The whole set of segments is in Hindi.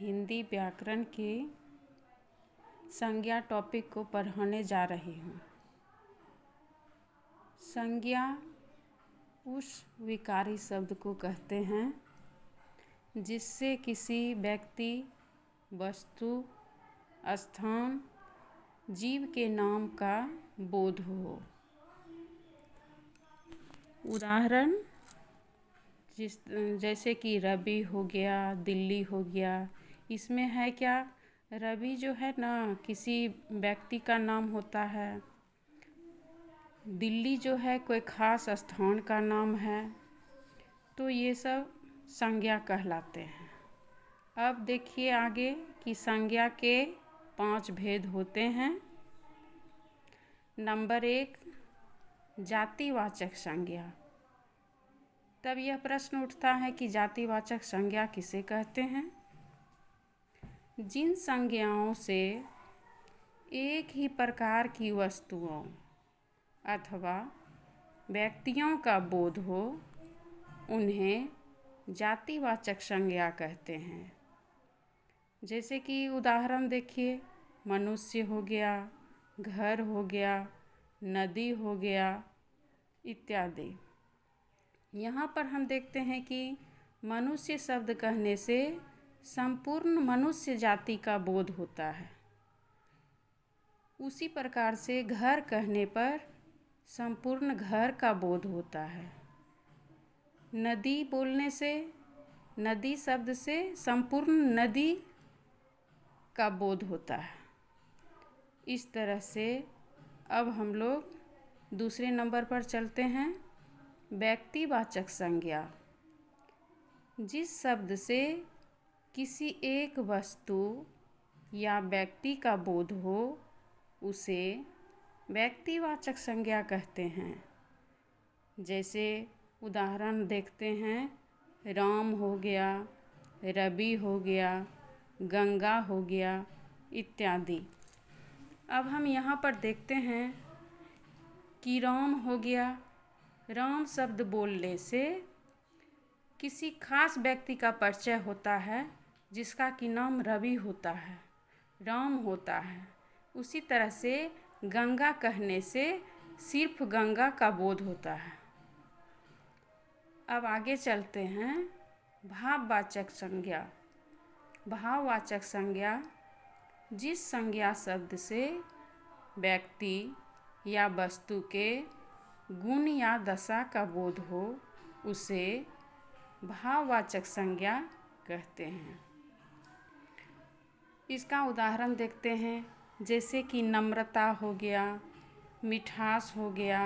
हिंदी व्याकरण के संज्ञा टॉपिक को पढ़ाने जा रही हूँ। संज्ञा उस विकारी शब्द को कहते हैं जिससे किसी व्यक्ति, वस्तु, स्थान, जीव के नाम का बोध हो। उदाहरण जैसे कि रवि हो गया, दिल्ली हो गया। इसमें है क्या, रवि जो है ना किसी व्यक्ति का नाम होता है, दिल्ली जो है कोई खास स्थान का नाम है। तो ये सब संज्ञा कहलाते हैं। अब देखिए आगे कि संज्ञा के 5 भेद होते हैं। नंबर 1, जातिवाचक संज्ञा। तब यह प्रश्न उठता है कि जातिवाचक संज्ञा किसे कहते हैं? जिन संज्ञाओं से एक ही प्रकार की वस्तुओं अथवा व्यक्तियों का बोध हो, उन्हें जातिवाचक संज्ञा कहते हैं। जैसे कि उदाहरण देखिए, मनुष्य हो गया, घर हो गया, नदी हो गया इत्यादि। यहाँ पर हम देखते हैं कि मनुष्य शब्द कहने से संपूर्ण मनुष्य जाति का बोध होता है। उसी प्रकार से घर कहने पर संपूर्ण घर का बोध होता है। नदी बोलने से, नदी शब्द से संपूर्ण नदी का बोध होता है। इस तरह से अब हम लोग दूसरे नंबर पर चलते हैं। व्यक्तिवाचक संज्ञा। जिस शब्द से किसी एक वस्तु या व्यक्ति का बोध हो, उसे व्यक्तिवाचक संज्ञा कहते हैं। जैसे उदाहरण देखते हैं, राम हो गया, रवि हो गया, गंगा हो गया इत्यादि। अब हम यहाँ पर देखते हैं कि राम हो गया। राम शब्द बोलने से किसी खास व्यक्ति का परिचय होता है जिसका कि नाम रवि होता है, राम होता है। उसी तरह से गंगा कहने से सिर्फ गंगा का बोध होता है। अब आगे चलते हैं, भाववाचक संज्ञा। भाववाचक संज्ञा जिस संज्ञा शब्द से व्यक्ति या वस्तु के गुण या दशा का बोध हो, उसे भाववाचक संज्ञा कहते हैं। इसका उदाहरण देखते हैं, जैसे कि नम्रता हो गया, मिठास हो गया।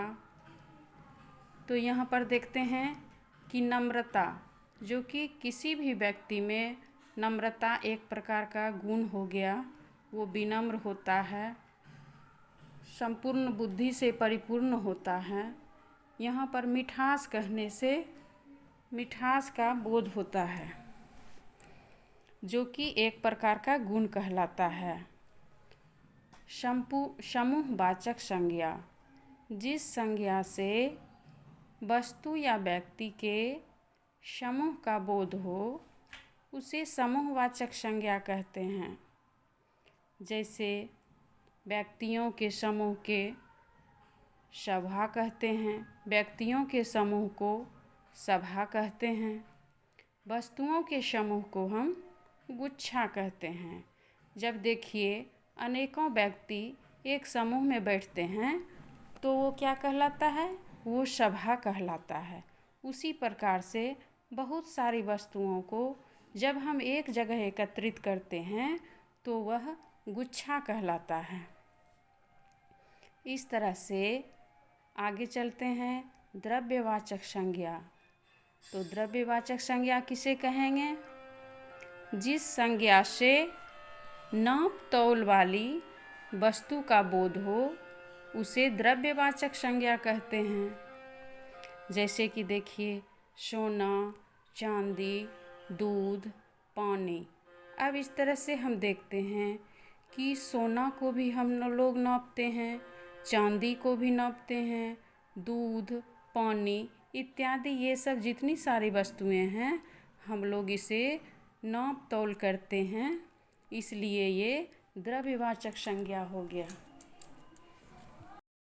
तो यहाँ पर देखते हैं कि नम्रता, जो कि किसी भी व्यक्ति में नम्रता एक प्रकार का गुण हो गया, वो विनम्र होता है, संपूर्ण बुद्धि से परिपूर्ण होता है। यहाँ पर मिठास कहने से मिठास का बोध होता है, जो कि एक प्रकार का गुण कहलाता है। समूहवाचक संज्ञा। जिस संज्ञा से वस्तु या व्यक्ति के समूह का बोध हो, उसे समूहवाचक संज्ञा कहते हैं। जैसे व्यक्तियों के समूह के सभा कहते हैं, व्यक्तियों के समूह को सभा कहते हैं। वस्तुओं के समूह को हम गुच्छा कहते हैं। जब देखिए अनेकों व्यक्ति एक समूह में बैठते हैं तो वो क्या कहलाता है, वो सभा कहलाता है। उसी प्रकार से बहुत सारी वस्तुओं को जब हम एक जगह एकत्रित करते हैं तो वह गुच्छा कहलाता है। इस तरह से आगे चलते हैं, द्रव्यवाचक संज्ञा। तो द्रव्यवाचक संज्ञा किसे कहेंगे? जिस संज्ञा से नाप तौल वाली वस्तु का बोध हो, उसे द्रव्यवाचक संज्ञा कहते हैं। जैसे कि देखिए, सोना, चांदी, दूध, पानी। अब इस तरह से हम देखते हैं कि सोना को भी हम लोग नापते हैं, चांदी को भी नापते हैं, दूध, पानी इत्यादि, ये सब जितनी सारी वस्तुएं हैं हम लोग इसे नाप तौल करते हैं, इसलिए ये द्रव्यवाचक संज्ञा हो गया।